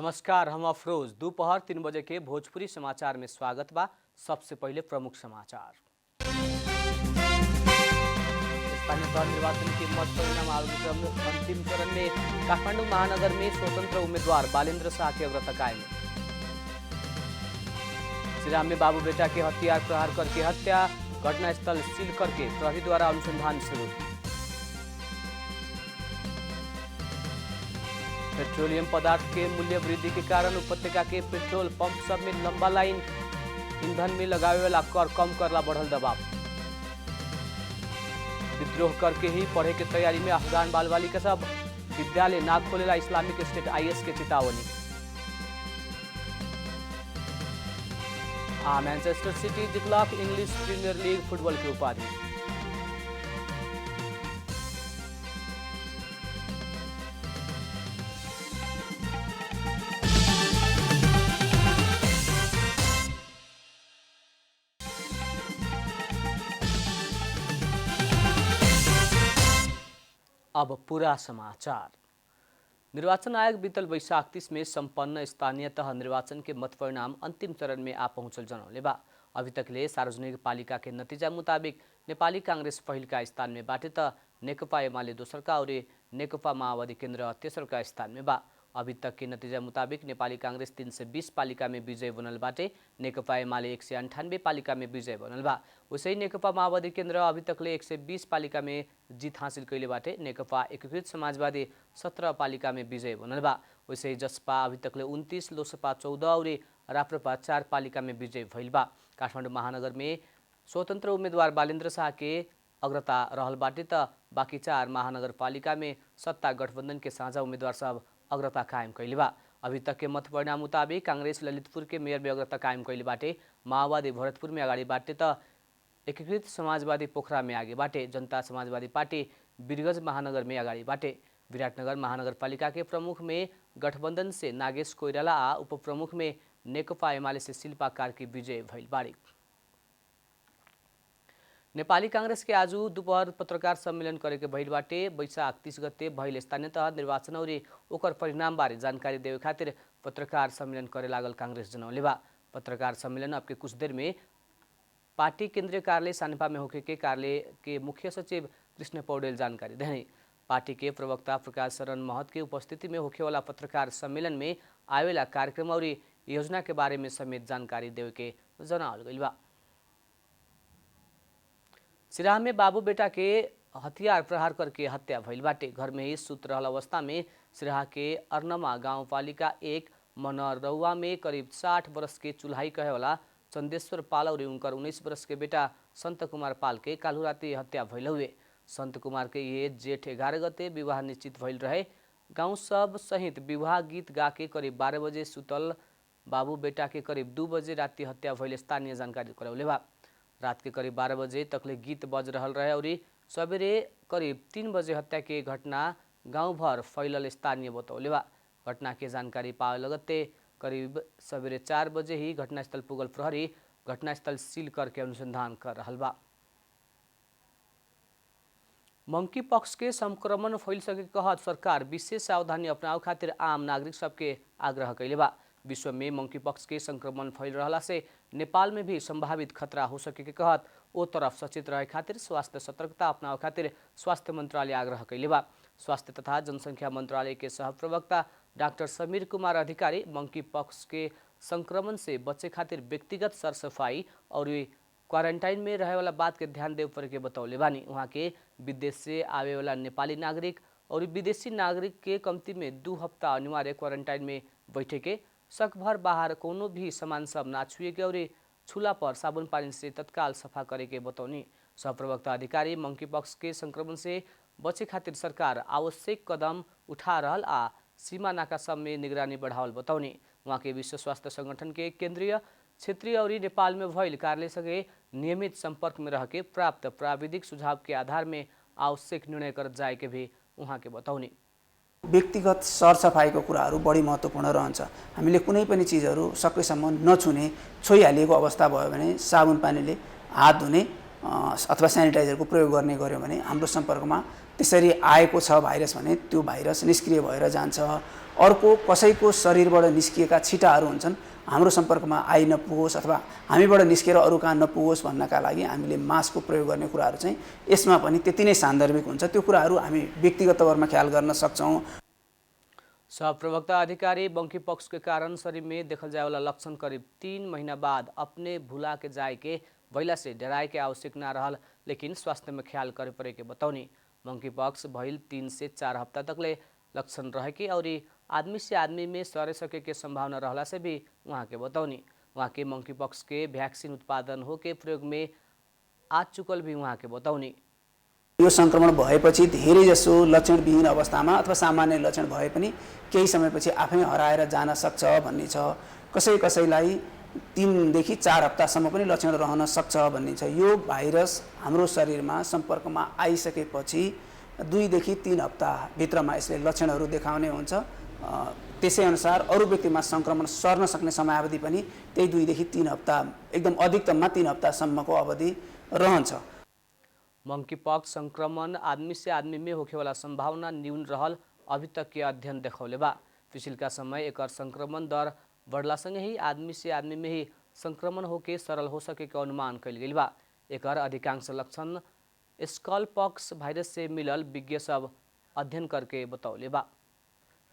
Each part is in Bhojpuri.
नमस्कार, हम अफरोज। दोपहर 3 बजे के भोजपुरी समाचार में स्वागत बा। सबसे पहले प्रमुख समाचार। स्थानीय तह निर्वाचन के मत परिणाम आयोजन अंतिम चरण में काठमाडौँ महानगर में स्वतंत्र उम्मीदवार बालेन्द्र शाह के अग्रता कायम। श्रीराम में बाबू बेटा के हथियार प्रहार करके हत्या, घटनास्थल सील करके प्रहरी द्वारा अनुसंधान शुरू। पेट्रोलियम पदार्थ के मूल्य वृद्धि के कारण उपत्यका के पेट्रोल पंप सब में लंबा लाइन, ईंधन में लगावे वाला कर कम करला बढ़ल दबाव। विद्रोह करके ही पढ़े के तैयारी में अफगान बाल बालिका सब, विद्यालय ना खोलेला इस्लामिक स्टेट आईएस के चेतावनी। मैनचेस्टर सिटी जितलक इंग्लिश प्रीमियर लीग फुटबॉल की उपाधि। अब पूरा समाचार। निर्वाचन आयोग बीतल वैशाख 30 में संपन्न स्थानीय तह निर्वाचन के मत परिणाम अंतिम चरण में आ पहुंचल जनौले बा। अभी तकले सार्वजनिक पालिका के नतीजा मुताबिक नेपाली कांग्रेस पहिलका स्थान में बाटे त नेकपा एमाले दोस्रका और नेकपा माओवादी केन्द्र तेस्रका स्थान में बा। अभी तक के नतीजा मुताबिक नेपाली कांग्रेस 320 पालिका में विजय बनल बाटे, नेकपा एमाले 198 पालिका में विजय बनल बा। वैसे ही नेकपा माओवादी केन्द्र अभी तकले 120 पालिका में जीत हासिल कैले बाटे, नेकपा एकीकृत समाजवादी 17 पालिका में विजय बनल बा। वैसे ही जसपा अभी तकले 29, लोसपा 14 और राप्रपा 4 पालिका में विजय भइल बा। काठमाडौँ महानगर में स्वतन्त्र उम्मेदवार बालेन्द्र शाह के अग्रता रहल बाटे त बाँकी 4 महानगरपालिका में सत्ता गठबन्धन के साझा उम्मेदवार सब अग्रता कायम कैले बा। अभी तक के मत परिणाम मुताबिक कांग्रेस ललितपुर के मेयर में अग्रता कायम कैले बाटे, माओवादी भरतपुर में अगाडि बाटे त एकीकृत समाजवादी पोखरा में आगे बाटे, जनता समाजवादी पार्टी वीरगंज महानगर में अगाडि बाटे। विराटनगर महानगरपालिका के प्रमुख में गठबन्धन से नागेश कोइराला आ उपप्रमुख में नेकपा एमाले से शिल्पा कार्की विजय भइल बाड़ी। नेपाली कांग्रेस के आज दोपहर पत्रकार सम्मेलन करेके भइल बाटे। वैशाख 30 गते भइल स्थानीय तह निर्वाचन और ओकर परिणाम बारे जानकारी देवे खातिर पत्रकार सम्मेलन करे लागल कांग्रेस जनौले बा। पत्रकार सम्मेलन अब के कुछ देर में पार्टी केंद्रीय कार्यालय सानेपा में होके के कार्यालय के मुख्य सचिव कृष्ण पौडेल जानकारी देने। पार्टी के प्रवक्ता प्रकाश शरण महत के उपस्थिति में होखे वाला पत्रकार सम्मेलन में आवेला कार्यक्रम और योजना के बारे में समेत जानकारी देवे के जनावल गइल बा। सिराहा में बाबू बेटा के हथियार प्रहार करके हत्या भइल बाटे। घर में ही सुत रहल अवस्था में सिराहा के अर्नमा गाउँपालिका 1 मनरौवा में करीब 60 वर्ष के चुल्हाई कहे वाला चंदेश्वर पाल और उनकर 19 वर्ष के बेटा संत कुमार पाल के काल्हु राति हत्या भइल हुए। संत कुमार के ये जेठ 11 गते विवाह निश्चित भइल रहे। गांव सब सहित विवाह गीत गा के करीब 12 बजे सुतल बाबू बेटा के करीब 2 बजे राति हत्या भइल स्थानीय जानकारी करौले बा। रात के करीब 12 बजे तकले गीत बज रहल रहे और सवेरे करीब 3 बजे हत्या के घटना गांव भर फैलल स्थानीय बतौले बा। घटना के जानकारी पावे लगते करीब सवेरे 4 बजे ही घटनास्थल पुगल प्रहरी घटनास्थल सील करके अनुसंधान कर रहल बा। मंकी पक्ष के संक्रमण फैल सके कहत सरकार विशेष सावधानी अपनाव खातिर आम नागरिक सबके आग्रह कैले बा। विश्व में मंकी पक्ष के संक्रमण फैल रहला से नेपाल में भी संभावित खतरा हो सके के कहत ओ तरफ सचेत रहे खातिर स्वास्थ्य सतर्कता अपनाव खातिर स्वास्थ्य मंत्रालय आग्रह कैले बा। स्वास्थ्य तथा जनसंख्या मंत्रालय के सहप्रवक्ता डाक्टर समीर कुमार अधिकारी मंकी पक्ष के संक्रमण से बचे खातिर व्यक्तिगत सरसफाई और क्वारंटाइन में रहे वाला बात के ध्यान देवे पड़े के बतौले बानी। वहाँ के विदेश से आवे वाला नेपाली नागरिक और विदेशी नागरिक के कमती में 2 हफ्ता अनिवार्य क्वारंटाइन में बैठे के, शक भर बाहर कोनो भी सामान सब ना छुए के और छुला पर साबुन पानी से तत्काल सफा करे के बतौनी। सहप्रवक्ता अधिकारी मंकी पक्ष के संक्रमण से बचे खातिर सरकार आवश्यक कदम उठा रहल आ सीमा नाका सब में निगरानी बढ़ावल बतौनी। वहाँ के विश्व स्वास्थ्य संगठन के केंद्रीय, क्षेत्रीय और नेपाल में भइल कार्यालय संगे नियमित संपर्क में रह के प्राप्त प्राविधिक सुझाव के आधार में आवश्यक निर्णय कर जाए के भी उहाँ के बतौनी। व्यक्तिगत सरसफाइको कुराहरू बढी महत्त्वपूर्ण रहन्छ। हामीले कुनै पनि चिजहरू सकेसम्म नछुने, छोइहालिएको अवस्था भयो भने साबुन पानीले हात धुने अथवा सेनिटाइजरको प्रयोग गर्ने गर्यो भने हाम्रो सम्पर्कमा त्यसरी आएको छ भाइरस भने त्यो भाइरस निष्क्रिय भएर जान्छ। अर्को कसैको शरीरबाट निस्किएका छिटाहरू हुन्छन् हाम्रो सम्पर्कमा आइ नपुगोस् अथवा हामीबाट निस्केर अरू कहाँ नपुगोस् भन्नका लागि हामीले मास्कको प्रयोग गर्ने कुराहरू चाहिँ यसमा पनि त्यति नै सान्दर्भिक हुन्छ। त्यो कुराहरू हामी व्यक्तिगत तवरमा ख्याल गर्न सक्छौँ। सहप्रवक्ता अधिकारी बंकी पॉक्स के कारण शरीर में देखल जाए वाला लक्षण करीब 3 महीना बाद अपने भुला के जाए के भैला से डराए के आवश्यक ना रहल, लेकिन स्वास्थ्य में ख्याल करे पड़े के बतौनी। बंकी पॉक्स भइल 3 से 4 हफ्ता तकले लक्षण रहे के और आदमी से आदमी में सरे सके के संभावना रहला से भी वहाँ के बतौनी। वहाँ के मंकी पॉक्स के वैक्सीन उत्पादन हो के प्रयोग में आ चुकल भी वहाँ के बतौनी। यो संक्रमण भएपछि धेरैजसो लक्षणविहीन अवस्थामा अथवा सामान्य लक्षण भए पनि केही समयपछि आफै हराएर जान सक्छ भन्ने छ। कसैलाई 3 देखि 4 हप्तासम्म पनि लक्षण रहन सक्छ भन्ने छ। यो भाइरस हाम्रो शरीरमा सम्पर्कमा आइसकेपछि 2 देखि 3 हप्ता भित्रमा यसले लक्षणहरू देखाउने हुन्छ। त्यसै अनुसार अरू व्यक्तिमा संक्रमण सर्न सक्ने समयावधि पनि त्यही 2 देखि 3 हप्ता, एकदम अधिकतममा 3 हप्तासम्मको अवधि रहन्छ। मंकी पॉक्स संक्रमण आदमी से आदमी में होखे वाला संभावना न्यून रहल अभी तक के अध्ययन देखौले बा। पिछिलका समय एक संक्रमण दर बढ़ला संगे ही आदमी से आदमी में ही संक्रमण होके सरल हो सके के अनुमान कल गई बा। एक अधिकांश लक्षण स्कल पॉक्स वायरस से मिलल विज्ञ सब अध्ययन करके बतौले बा।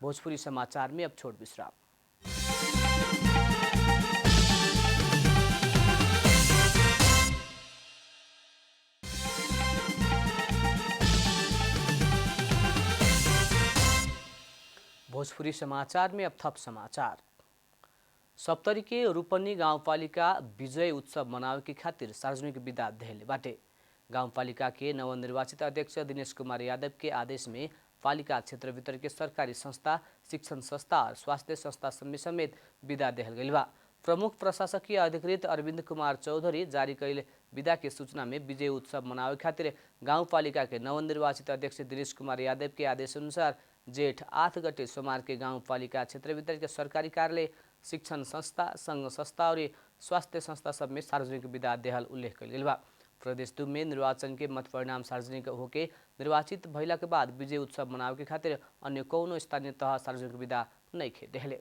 भोजपुरी समाचार में अब छोट विश्राम। भोजपुरी समाचार में अब थप समाचार। सप्तरी के रूपनी गाउँपालिका विजय उत्सव मनावे की खातिर सार्वजनिक विदा देहले बाटे। गाउँपालिका के नवनिर्वाचित अध्यक्ष दिनेश कुमार यादव के आदेश में पालिका क्षेत्र भीतर के सरकारी संस्था, शिक्षण संस्था और स्वास्थ्य संस्था समेत विदा देहल गइल बा। प्रमुख प्रशासकीय अधिकृत अरविंद कुमार चौधरी जारी कैल विदा के सूचना में विजय उत्सव मनावे खातिर गाउँपालिका के नवनिर्वाचित अध्यक्ष दिनेश कुमार यादव के आदेश अनुसार जेठ 8 गते सोमवार के गाउँपालिका क्षेत्र भीतर के सरकारी कार्यालय, शिक्षण संस्था, संघ संस्था और स्वास्थ्य संस्था सब में सार्वजनिक विदा देहल उल्लेख कल गइल बा। प्रदेश 2 में निर्वाचन के मत परिणाम सार्वजनिक होके निर्वाचित भइला के बाद विजय उत्सव मनावे के खातिर अन्य कौनो स्थानीय तह सार्वजनिक विदा नहीं खे देहले।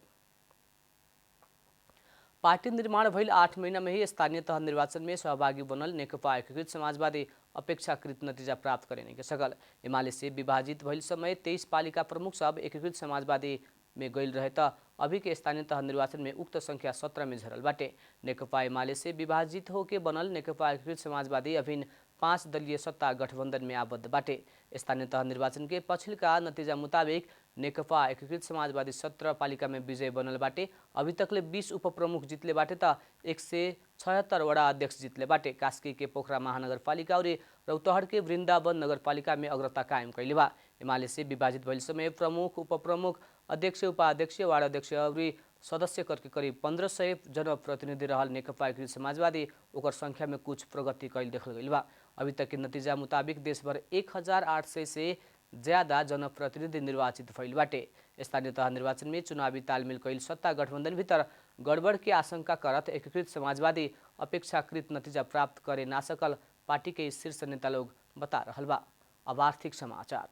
पार्टी निर्माण भइल 8 महीना में ही स्थानीय तह निर्वाचन में सहभागी बनल नेकपा एकीकृत समाजवादी अपेक्षाकृत नतीजा प्राप्त करे नहीं सकल। एमाले से विभाजित भइल समय 23 पालिका प्रमुख सब एकीकृत समाजवादी में गइल रहे त अभी के स्थानीय तह निर्वाचन में उक्त संख्या 17 में झरल बाटे। नेकपा एमाले से विभाजित होके बनल नेकपा एकीकृत समाजवादी अभिन 5 दलीय सत्ता गठबंधन में आबद्ध बाटे। स्थानीय तह निर्वाचन के पछिल्का नतीजा मुताबिक नेकपा एकीकृत समाजवादी 17 पालिका में विजय बनल बाटे। अभी तकले 20 उपप्रमुख जितले बाटे त 176 वडा अध्यक्ष जितले बाटे। कास्की के पोखरा महानगरपालिका और रौतहट के वृंदावन नगरपालिका में अग्रता कायम कैले बा। एमाले से विभाजित भइल समय प्रमुख, उपप्रमुख, अध्यक्ष, उपाध्यक्ष, वार्ड अध्यक्ष और सदस्य करके करीब 1500 जनप्रतिनिधि रहल नेकपा एकीकृत समाजवादी ओकर संख्या में कुछ प्रगति कैल देखल गइल बा। अभी तक के नतीजा मुताबिक देशभर 1800 से ज्यादा जनप्रतिनिधि निर्वाचित भइल बाटे। स्थानीय तह निर्वाचन में चुनावी तालमेल कैल सत्ता गठबंधन भीतर गड़बड़ के आशंका करत एकीकृत समाजवादी अपेक्षाकृत नतीजा प्राप्त करे ना सकल पार्टी के शीर्ष नेता लोग बता रहल बा। अब आर्थिक समाचार।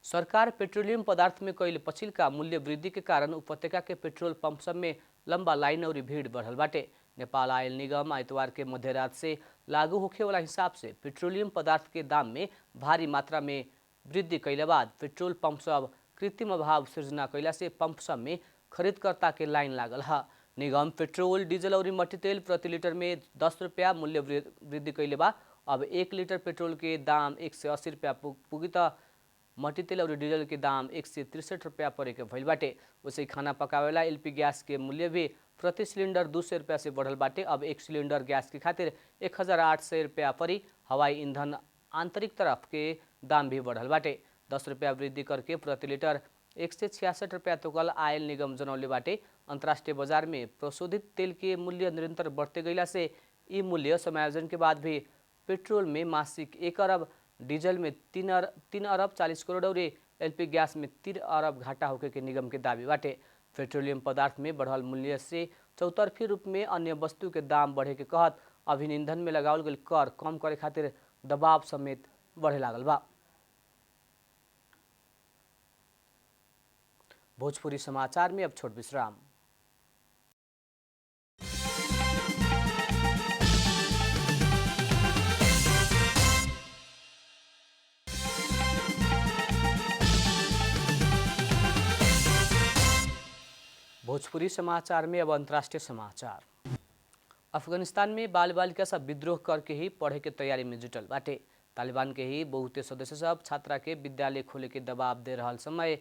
सरकार पेट्रोलियम पदार्थ में कैल पछिल्का मूल्य वृद्धि के कारण उपत्यका के पेट्रोल पंप सब में लंबा लाइन और भीड़ बढ़ल बाटे। नेपाल आयल निगम आइतवार के मध्यरात से लागू होखे वाला हिसाब से पेट्रोलियम पदार्थ के दाम में भारी मात्रा में वृद्धि कैला बाद पेट्रोल पंप सब कृत्रिम अभाव सृजना कैला से पंप सब में खरीदकर्ता के लाइन लागल है। निगम पेट्रोल, डीजल और मट्टी तेल प्रति लीटर में 10 रुपया मूल्य वृद्धि कैले बा। अब 1 लीटर पेट्रोल के दाम 180 रुपया पुगी त मट्टी तेल और डीजल के दाम 163 रुपया पड़े के भइल बाटे। वैसे खाना पकावेला एलपी गैस के मूल्य भी प्रति सिलेंडर 200 रुपया से बढ़ल बाटे। अब 1 सिलेंडर गैस के खातिर 1800 रुपया पड़ी। हवाई ईंधन आंतरिक तरफ के दाम भी बढ़ल बाटे। 10 रुपया वृद्धि करके प्रति लीटर 166 रुपया तोकल आयल निगम जनौले बाटे। अंतर्राष्ट्रीय बाजार में प्रशोधित तेल के मूल्य निरंतर बढ़ते गईला से ई मूल्य समायोजन के बाद भी पेट्रोल में मासिक 1 अरब डीजल में 3 अरब 40 करोड़ और एलपी गैस में 3 अरब घाटा होके के निगम के दावी बाटे। पेट्रोलियम पदार्थ में बढ़ल मूल्य से चौतरफी रूप में अन्य वस्तु के दाम बढ़े के कहत अभिन ईंधन में लगावल गई कर कम करे खातिर दबाव समेत बढ़े लागल बा। भोजपुरी समाचार में अब छोट विश्राम। भोजपुरी समाचार में अब अंतर्राष्ट्रीय समाचार। अफगानिस्तान में बाल बालिका सब विद्रोह करके ही पढ़े के तैयारी में जुटल बाटे। तालिबान के ही बहुते सदस्य सब छात्रा के विद्यालय खोले के दबाव दे रहल समय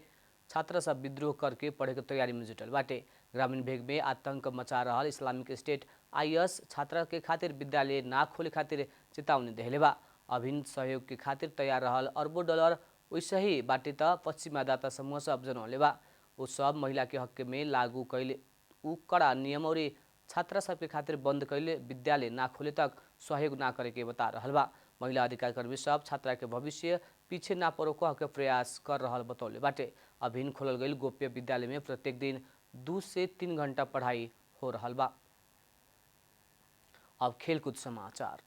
छात्रा सब विद्रोह करके पढ़े के तैयारी में जुटल बाटे। ग्रामीण भेग में आतंक मचा रहल इस्लामिक स्टेट IS छात्रा के खातिर विद्यालय ना खोले खातिर चेतावनी देले बा। अभिन्न सहयोग के खातिर तैयार रहल अरबों डॉलर वैसे ही बाटे त पश्चिमादाता समूह सब जनौले बा। उ सब महिला के हक में लागू कैले उ कड़ा नियम और छात्रा सबके खातिर बंद कैले विद्यालय ना खोले तक सहयोग ना करे के बता रहल बा। महिला अधिकार कर्मी सब छात्रा के भविष्य पीछे ना पड़ो कह के प्रयास कर रहल बतौले बाटे। अभिन्न खोलल गई गोप्य विद्यालय में प्रत्येक दिन 2 से 3 घंटा पढ़ाई हो रहल बा। अब खेलकूद समाचार।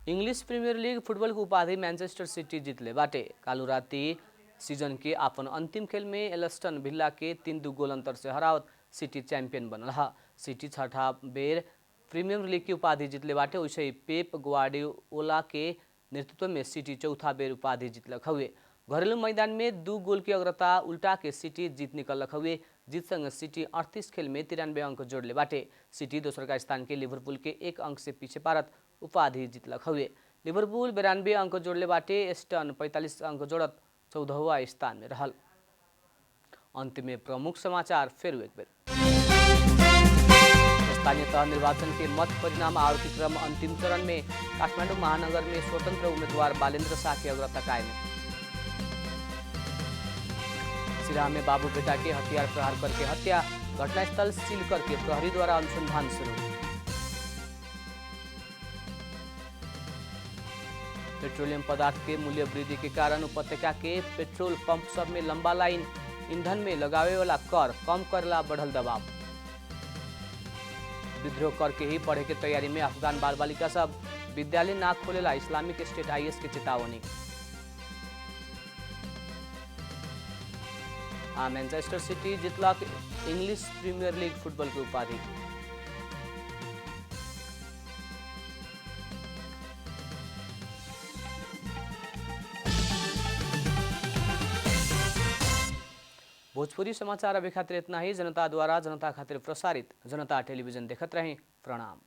इंग्लिश प्रीमियर लीग फुटबॉल की उपाधि मैनचेस्टर सिटी जीतले बाटे। कालू राती सीजन के अपन अंतिम खेल में एल्स्टन विला के 3-2 गोल अंतर से हरावत सिटी चैंपियन बनल हा। सिटी छठा बेर प्रीमियर लीग की उपाधि जीतले बाटे। वैसे ही पेप ग्वार्डियोला के नेतृत्व में सिटी चौथा बेर उपाधि जीतलक हुए। घरेलू मैदान में 2 गोल की अग्रता उल्टा के सिटी जीत निकलक हुए। जीत संग सिटी 38 खेल में 93 अंक जोड़ले बाटे। सिटी दोसर का स्थान के लिवरपूल के 1 अंक से पीछे पारत उपाधि जीतलक हुए। लिवरपूल 92 अंक जोड़ले बाटे। एस्टन 45 अंक जोड़त 14वां स्थान में रहल। अंतिम में प्रमुख समाचार फिर एक बेर। स्थानीय तह निर्वाचन के मत परिणाम आयोग के क्रम अंतिम चरण में काठमाडौँ महानगर में स्वतंत्र उम्मीदवार बालेन्द्र शाह की अग्रता कायम। सिराहा में बाबू बेटा के हथियार प्रहार करके हत्या, घटनास्थल सील करके प्रहरी द्वारा अनुसंधान शुरू। पेट्रोलियम पदार्थ के मूल्य वृद्धि के कारण उपत्यका के पेट्रोल पंप सब में लंबा लाइन, ईंधन में लगावे वाला कर कम करला बढ़ल दबाव। विद्रोह करके ही पढ़े के तैयारी में अफगान बाल बालिका सब विद्यालय ना खोलेला इस्लामिक स्टेट IS के चेतावनी। मैनचेस्टर सिटी जीतलक इंग्लिश प्रीमियर लीग फुटबॉल की उपाधि। भोजपुरी समाचार अभी खातिर इतना ही। जनता द्वारा जनता खातिर प्रसारित जनता टेलीविजन देखत रहें। प्रणाम।